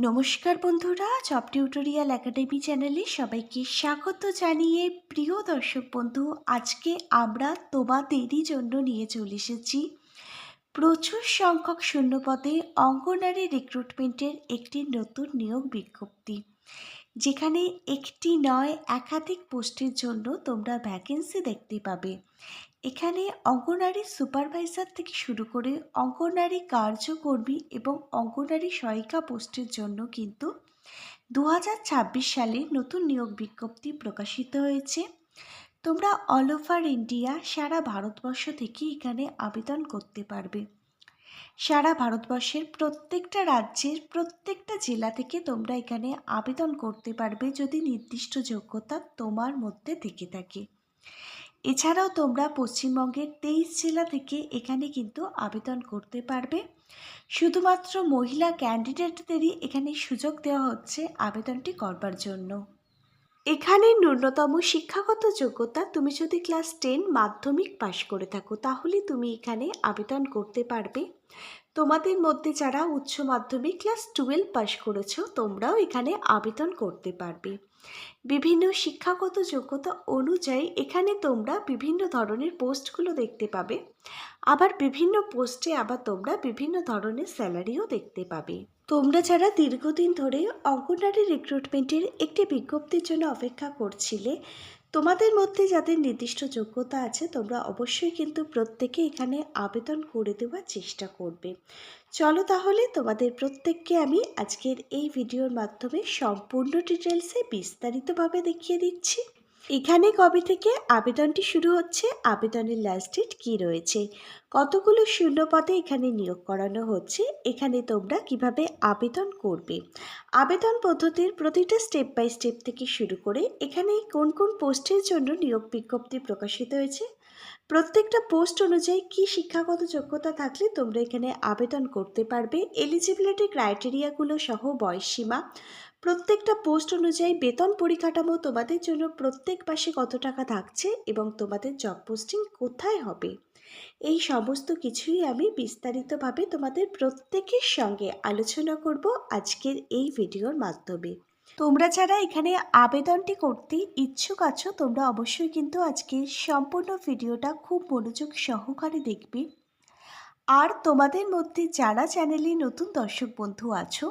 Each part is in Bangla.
নমস্কার বন্ধুরা, জব টিউটোরিয়াল একাডেমি চ্যানেলে সবাইকে স্বাগত জানিয়ে প্রিয় দর্শক বন্ধু, আজকে আমরা তোমাদেরই জন্য নিয়ে চলে এসেছি প্রচুর সংখ্যক শূন্যপদে অঙ্গনারী রিক্রুটমেন্টের একটি নতুন নিয়োগ বিজ্ঞপ্তি, যেখানে একটি নয় একাধিক পোস্টের জন্য তোমরা ভ্যাকেন্সি দেখতে পাবে। এখানে অঙ্গনারী সুপারভাইজার থেকে শুরু করে অঙ্গনারী কার্যকর্মী এবং অঙ্গনারী সহায়িকা পোস্টের জন্য কিন্তু 2026 সালে নতুন নিয়োগ বিজ্ঞপ্তি প্রকাশিত হয়েছে। তোমরা অল ওভার ইন্ডিয়া, সারা ভারতবর্ষ থেকে এখানে আবেদন করতে পারবে। সারা ভারতবর্ষের প্রত্যেকটা রাজ্যের প্রত্যেকটা জেলা থেকে তোমরা এখানে আবেদন করতে পারবে যদি নির্দিষ্ট যোগ্যতা তোমার মধ্যে থেকে থাকে। এছাড়াও তোমরা পশ্চিমবঙ্গের 23 জেলা থেকে এখানে কিন্তু আবেদন করতে পারবে। শুধুমাত্র মহিলা ক্যান্ডিডেটদেরই এখানে সুযোগ দেওয়া হচ্ছে আবেদনটি করবার জন্য। এখানে ন্যূনতম শিক্ষাগত যোগ্যতা, তুমি যদি ক্লাস 10 মাধ্যমিক পাশ করে থাকো তাহলে তুমি এখানে আবেদন করতে পারবে। তোমাদের মধ্যে যারা উচ্চ মাধ্যমিক ক্লাস 12 পাশ করেছো তোমরাও এখানে আবেদন করতে পারবে। বিভিন্ন শিক্ষাগত যোগ্যতা অনুযায়ী এখানে তোমরা বিভিন্ন ধরনের পোস্টগুলো দেখতে পাবে, আবার বিভিন্ন পোস্টে আবার তোমরা বিভিন্ন ধরনের স্যালারিও দেখতে পাবে। তোমরা যারা দীর্ঘদিন ধরে অঙ্গনারী রিক্রুটমেন্টের একটি বিজ্ঞপ্তির জন্য অপেক্ষা করছিলে, তোমাদের মধ্যে যাদের নির্দিষ্ট যোগ্যতা আছে তোমরা অবশ্যই কিন্তু প্রত্যেকে এখানে আবেদন করে দেওয়ার চেষ্টা করবে। চলো তাহলে তোমাদের প্রত্যেককে আমি আজকের এই ভিডিওর মাধ্যমে সম্পূর্ণ ডিটেলসে বিস্তারিতভাবে দেখিয়ে দিচ্ছি। এখানে কবে থেকে আবেদনটি শুরু হচ্ছে, আবেদনের লাস্ট ডেট কী রয়েছে, কতগুলো শূন্যপদে এখানে নিয়োগ করানো হচ্ছে, এখানে তোমরা কিভাবে আবেদন করবে, আবেদন পদ্ধতির প্রতিটা স্টেপ বাই স্টেপ থেকে শুরু করে এখানে কোন কোন পোস্টের জন্য নিয়োগ বিজ্ঞপ্তি প্রকাশিত হয়েছে, প্রত্যেকটা পোস্ট অনুযায়ী কী শিক্ষাগত যোগ্যতা থাকলে তোমরা এখানে আবেদন করতে পারবে, এলিজিবিলিটি ক্রাইটেরিয়াগুলো সহ বয়সসীমা, প্রত্যেকটা পোস্ট অনুযায়ী বেতন পরিকাঠামো, তোমাদের জন্য প্রত্যেক মাসে কত টাকা থাকছে এবং তোমাদের জব পোস্টিং কোথায় হবে, এই সমস্ত কিছুই আমি বিস্তারিতভাবে তোমাদের প্রত্যেকের সঙ্গে আলোচনা করব আজকের এই ভিডিওর মাধ্যমে। তোমরা যারা এখানে আবেদনটি করতে ইচ্ছুক আছো তোমরা অবশ্যই কিন্তু আজকে সম্পূর্ণ ভিডিওটা খুব মনোযোগ সহকারে দেখবে। আর তোমাদের মধ্যে যারা চ্যানেলে নতুন দর্শক বন্ধু আছো,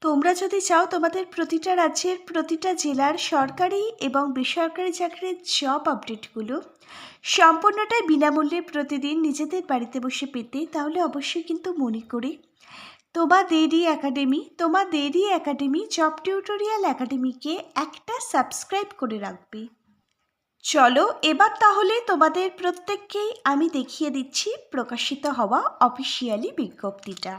তোমরা যদি চাও তোমাদের প্রতিটা রাজ্যের প্রতিটা জেলার সরকারি এবং বেসরকারি চাকরির জব আপডেটগুলো সম্পূর্ণটাই বিনামূল্যে প্রতিদিন নিজেদের বাড়িতে বসে পেতে, তাহলে অবশ্যই কিন্তু মনে করে তোমাদেরই একাডেমি জব টিউটোরিয়াল একাডেমিকে একটা সাবস্ক্রাইব করে রাখবে। চলো এবার তাহলে তোমাদের প্রত্যেককেই আমি দেখিয়ে দিচ্ছি প্রকাশিত হওয়া অফিসিয়ালি বিজ্ঞপ্তিটা।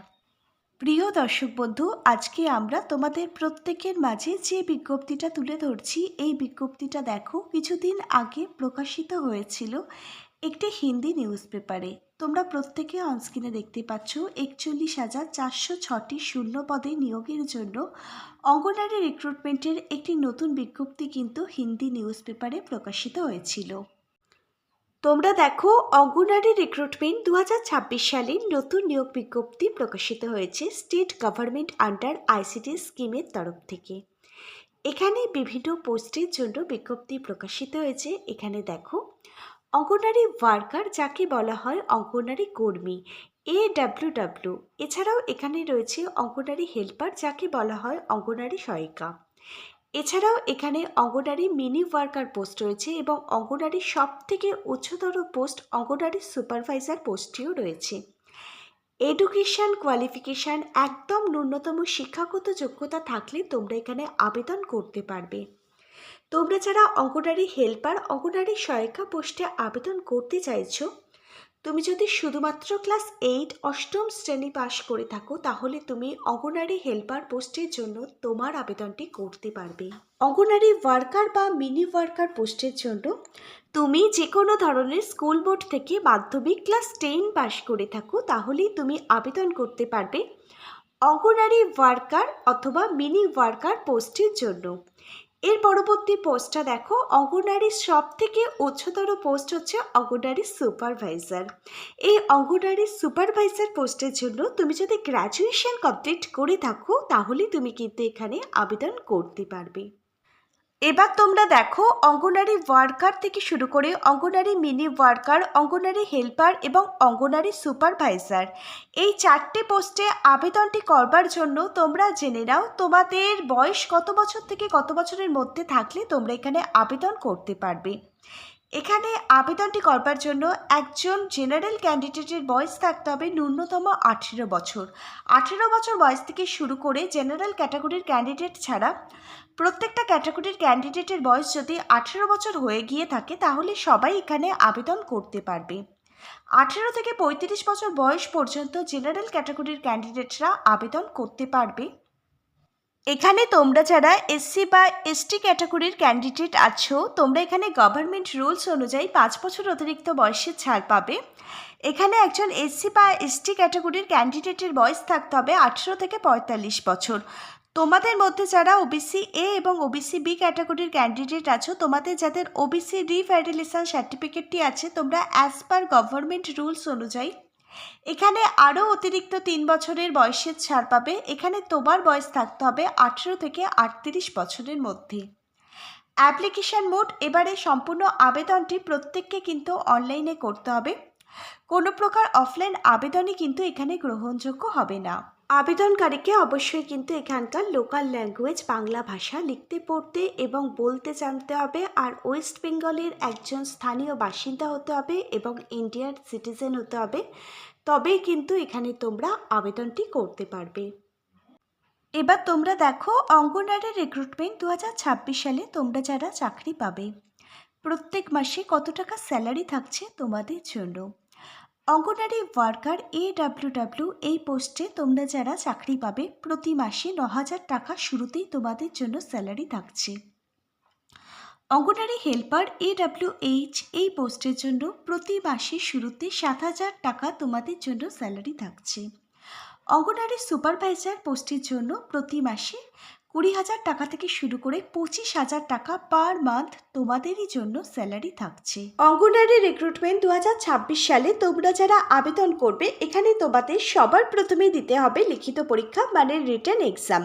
প্রিয় দর্শক বন্ধু, আজকে আমরা তোমাদের প্রত্যেকের মাঝে যে বিজ্ঞপ্তিটা তুলে ধরছি, এই বিজ্ঞপ্তিটা দেখো কিছুদিন আগে প্রকাশিত হয়েছিল একটি হিন্দি নিউজ পেপারে। তোমরা প্রত্যেকে অনস্ক্রিনে দেখতে পাচ্ছ 41,406টি শূন্য পদে নিয়োগের জন্য অঙ্গনারী রিক্রুটমেন্টের একটি নতুন বিজ্ঞপ্তি কিন্তু হিন্দি নিউজ পেপারে প্রকাশিত হয়েছিল। তোমরা দেখো অঙ্গনারী রিক্রুটমেন্ট 2026 সালের নতুন নিয়োগ বিজ্ঞপ্তি প্রকাশিত হয়েছে স্টেট গভর্নমেন্ট আন্ডার আইসিটি স্কিমের তরফ থেকে। এখানে বিভিন্ন পোস্টের জন্য বিজ্ঞপ্তি প্রকাশিত হয়েছে। এখানে দেখো অঙ্গনারী ওয়ার্কার, যাকে বলা হয় অঙ্গনারী কর্মী, AWW। এছাড়াও এখানে রয়েছে অঙ্গনারী হেল্পার, যাকে বলা হয় অঙ্গনারী সহায়িকা। এছাড়াও এখানে অঙ্গনারী মিনি ওয়ার্কার পোস্ট রয়েছে এবং অঙ্গনারী সব থেকে উচ্চতর পোস্ট অঙ্গনারী সুপারভাইজার পোস্টটিও রয়েছে। এডুকেশন কোয়ালিফিকেশান একদম ন্যূনতম শিক্ষাগত যোগ্যতা থাকলে তোমরা এখানে আবেদন করতে পারবে। তোমরা যারা অঙ্গনারী হেল্পার, অঙ্গনারী সহায়িকা পোস্টে আবেদন করতে চাইছো, তুমি যদি শুধুমাত্র ক্লাস 8 অষ্টম শ্রেণী পাশ করে থাকো তাহলে তুমি অঙ্গনারী হেল্পার পোস্টের জন্য তোমার আবেদনটি করতে পারবে। অঙ্গনারী ওয়ার্কার বা মিনি ওয়ার্কার পোস্টের জন্য তুমি যে কোনো ধরনের স্কুল বোর্ড থেকে মাধ্যমিক ক্লাস 10 পাশ করে থাকো তাহলেই তুমি আবেদন করতে পারবে অঙ্গনারী ওয়ার্কার অথবা মিনি ওয়ার্কার পোস্টের জন্য। এর পরবর্তী পোস্টটা দেখো, অঙ্গনারীর সব থেকে উচ্চতর পোস্ট হচ্ছে অঙ্গনারী সুপারভাইজার। এই অঙ্গনারী সুপারভাইজার পোস্টের জন্য তুমি যদি গ্র্যাজুয়েশন কমপ্লিট করে থাকো তাহলে তুমি কিন্তু এখানে আবেদন করতে পারবে। এবার তোমরা দেখো, অঙ্গনারী ওয়ার্কার থেকে শুরু করে অঙ্গনারী মিনি ওয়ার্কার, অঙ্গনারী হেল্পার এবং অঙ্গনারী সুপারভাইজার, এই 4টে পোস্টে আবেদনটি করবার জন্য তোমরা জেনে নাও তোমাদের বয়স কত বছর থেকে কত বছরের মধ্যে থাকলে তোমরা এখানে আবেদন করতে পারবে। এখানে আবেদনটি করবার জন্য একজন জেনারেল ক্যান্ডিডেটের বয়স থাকতে হবে ন্যূনতম 18 বছর। 18 বছর বয়স থেকে শুরু করে জেনারেল ক্যাটাগরির ক্যান্ডিডেট ছাড়া প্রত্যেকটা ক্যাটাগরির ক্যান্ডিডেটের বয়স যদি 18 বছর হয়ে গিয়ে থাকে তাহলে সবাই এখানে আবেদন করতে পারবে। 18 থেকে 35 বছর বয়স পর্যন্ত জেনারেল ক্যাটাগরির ক্যান্ডিডেটরা আবেদন করতে পারবে। এখানে তোমরা যারা এসসি বা এসটি ক্যাটাগরির ক্যান্ডিডেট আছো তোমরা এখানে গভর্নমেন্ট রুলস অনুযায়ী 5 বছর অতিরিক্ত বয়সের ছাড় পাবে। এখানে একজন এসসি বা এসটি ক্যাটাগরির ক্যান্ডিডেটের বয়স থাকতে হবে 18 থেকে 45 বছর। তোমাদের মধ্যে যারা ওবিসি এ এবং ওবিসি বি ক্যাটাগরির ক্যান্ডিডেট আছো, তোমাদের যাদের ওবিসি রিভ্যালিডেশন সার্টিফিকেটটি আছে, তোমরা অ্যাজ পার গভর্নমেন্ট রুলস অনুযায়ী এখানে আরও অতিরিক্ত 3 বছরের বয়সের ছাড় পাবে। এখানে তোমার বয়স থাকতে হবে 18 থেকে 38 বছরের মধ্যে। অ্যাপ্লিকেশান মোড, এবারে সম্পূর্ণ আবেদনটি প্রত্যেককে কিন্তু অনলাইনে করতে হবে, কোনো প্রকার অফলাইন আবেদনই কিন্তু এখানে গ্রহণযোগ্য হবে না। আবেদনকারীকে অবশ্যই কিন্তু এখানকার লোকাল ল্যাঙ্গুয়েজ বাংলা ভাষা লিখতে পড়তে এবং বলতে জানতে হবে, আর ওয়েস্ট বেঙ্গলের একজন স্থানীয় বাসিন্দা হতে হবে এবং ইন্ডিয়ার সিটিজেন হতে হবে, তবেই কিন্তু এখানে তোমরা আবেদনটি করতে পারবে। এবার তোমরা দেখো, অঙ্গনওয়াড়ি রিক্রুটমেন্ট 2026 সালে তোমরা যারা চাকরি পাবে প্রত্যেক মাসে কত টাকা স্যালারি থাকছে তোমাদের জন্য। অঙ্গনওয়াড়ি ওয়ার্কার AWW এই পোস্টে তোমরা যারা চাকরি পাবে প্রতি মাসে 9,000 টাকা শুরুতেই তোমাদের জন্য স্যালারি থাকছে। অঙ্গনওয়াড়ি হেল্পার AWH এই পোস্টের জন্য প্রতি মাসে শুরুতে 7,000 টাকা তোমাদের জন্য স্যালারি থাকছে। অঙ্গনওয়াড়ি সুপারভাইজার পোস্টের জন্য প্রতি মাসে 20,000 টাকা থেকে শুরু করে 25,000 টাকা পার মান্থ তোমাদেরই জন্য স্যালারি থাকছে। অঙ্গনওয়াড়ি রিক্রুটমেন্ট 2026 সালে তোমরা যারা আবেদন করবে এখানে তোমাদের সবার প্রথমে দিতে হবে লিখিত পরীক্ষা, মানে রিটেন এক্সাম।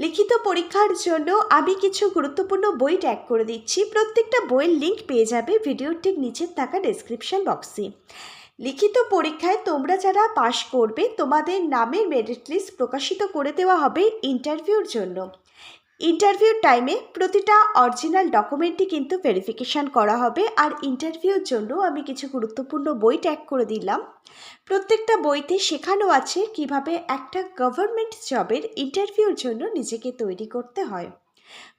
লিখিত পরীক্ষার জন্য আমি কিছু গুরুত্বপূর্ণ বই ট্যাগ করে দিচ্ছি, প্রত্যেকটা বইয়ের লিঙ্ক পেয়ে যাবে ভিডিওর ঠিক নিচে থাকা ডেসক্রিপশন বক্সে। লিখিত পরীক্ষায় তোমরা যারা পাশ করবে তোমাদের নামের মেরিট লিস্ট প্রকাশিত করে দেওয়া হবে ইন্টারভিউর জন্য। ইন্টারভিউর টাইমে প্রতিটা অরিজিনাল ডকুমেন্টই কিন্তু ভেরিফিকেশান করা হবে। আর ইন্টারভিউর জন্য আমি কিছু গুরুত্বপূর্ণ বই ট্যাগ করে দিলাম, প্রত্যেকটা বইতে শেখানো আছে কিভাবে একটা গভর্নমেন্ট জবের ইন্টারভিউর জন্য নিজেকে তৈরি করতে হয়।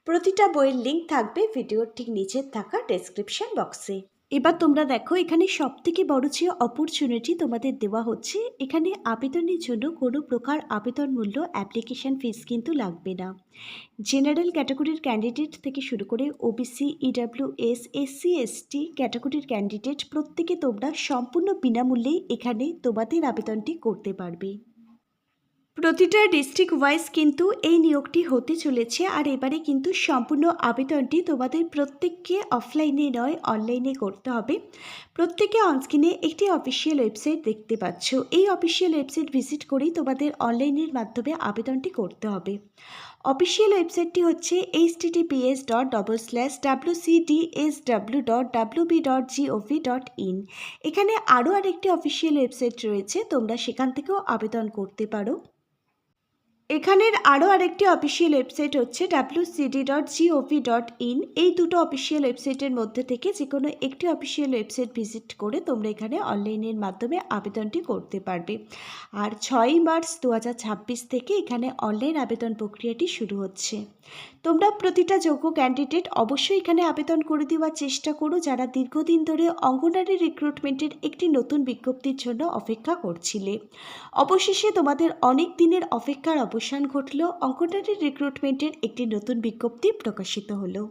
প্রতিটা বইয়ের লিঙ্ক থাকবে ভিডিওর ঠিক নিচে থাকা ডেসক্রিপশন বক্সে। এবার তোমরা দেখো, এখানে সবথেকে বড় যে অপরচুনিটি তোমাদের দেওয়া হচ্ছে, এখানে আবেদনের জন্য কোনো প্রকার আবেদন মূল্য অ্যাপ্লিকেশান ফিস কিন্তু লাগবে না। জেনারেল ক্যাটাগরির ক্যান্ডিডেট থেকে শুরু করে ওবিসি, ইডাব্লিউএস, এসসি, এসটি ক্যাটাগরির ক্যান্ডিডেট প্রত্যেকে তোমরা সম্পূর্ণ বিনামূল্যেই এখানে তোমাদের আবেদনটি করতে পারবে। প্রতিটা ডিস্ট্রিক্ট ওয়াইজ কিন্তু এই নিয়োগটি হতে চলেছে, আর এবারে কিন্তু সম্পূর্ণ আবেদনটি তোমাদের প্রত্যেককে অফলাইনে নয় অনলাইনে করতে হবে। প্রত্যেকে অনস্ক্রিনে একটি অফিসিয়াল ওয়েবসাইট দেখতে পাচ্ছ, এই অফিসিয়াল ওয়েবসাইট ভিজিট করেই তোমাদের অনলাইনের মাধ্যমে আবেদনটি করতে হবে। অফিসিয়াল ওয়েবসাইটটি হচ্ছে https://wcdsw.wb.gov.in। এখানে আরও আরেকটি অফিসিয়াল ওয়েবসাইট রয়েছে, তোমরা সেখান থেকেও আবেদন করতে পারো। এখানের আরও আরেকটি অফিসিয়াল ওয়েবসাইট হচ্ছে wcd.gov.in। এই দুটো অফিসিয়াল ওয়েবসাইটের মধ্যে থেকে যে কোনো একটি অফিসিয়াল ওয়েবসাইট ভিজিট করে তোমরা এখানে অনলাইনের মাধ্যমে আবেদনটি করতে পারবে। আর 6ই মার্চ 2026 থেকে এখানে অনলাইন আবেদন প্রক্রিয়াটি শুরু হচ্ছে। তোমরা প্রতিটা যোগ্য ক্যান্ডিডেট অবশ্যই এখানে আবেদন করে দেওয়ার চেষ্টা করো, যারা দীর্ঘদিন ধরে অঙ্গনওয়াড়ি রিক্রুটমেন্টের একটি নতুন বিজ্ঞপ্তির জন্য অপেক্ষা করছিলে। অবশেষে তোমাদের অনেক দিনের অপেক্ষার অবসান ঘটল, অঙ্গনওয়াড়ি রিক্রুটমেন্টের একটি নতুন বিজ্ঞপ্তি প্রকাশিত হলো।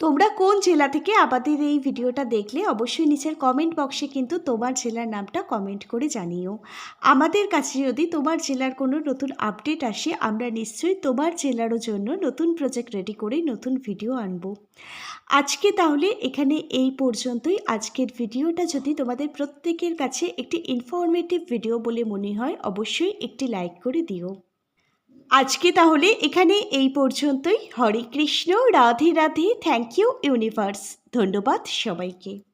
তোমরা কোন জেলা থেকে আমাদের এই ভিডিওটা দেখলে অবশ্যই নিচের কমেন্ট বক্সে কিন্তু তোমার জেলার নামটা কমেন্ট করে জানিও। আমাদের কাছে যদি তোমার জেলার কোনো নতুন আপডেট আসে আমরা নিশ্চয়ই তোমার জেলারও জন্য নতুন প্রজেক্ট রেডি করে নতুন ভিডিও আনব। আজকে তাহলে এখানে এই পর্যন্তই। আজকের ভিডিওটা যদি তোমাদের প্রত্যেকের কাছে একটি ইনফরমেটিভ ভিডিও বলে মনে হয় অবশ্যই একটি লাইক করে দিও। আজকে তাহলে এখানে এই পর্যন্তই। Hare Krishna, Radhe Radhe, thank you universe. ধন্যবাদ সবাইকে।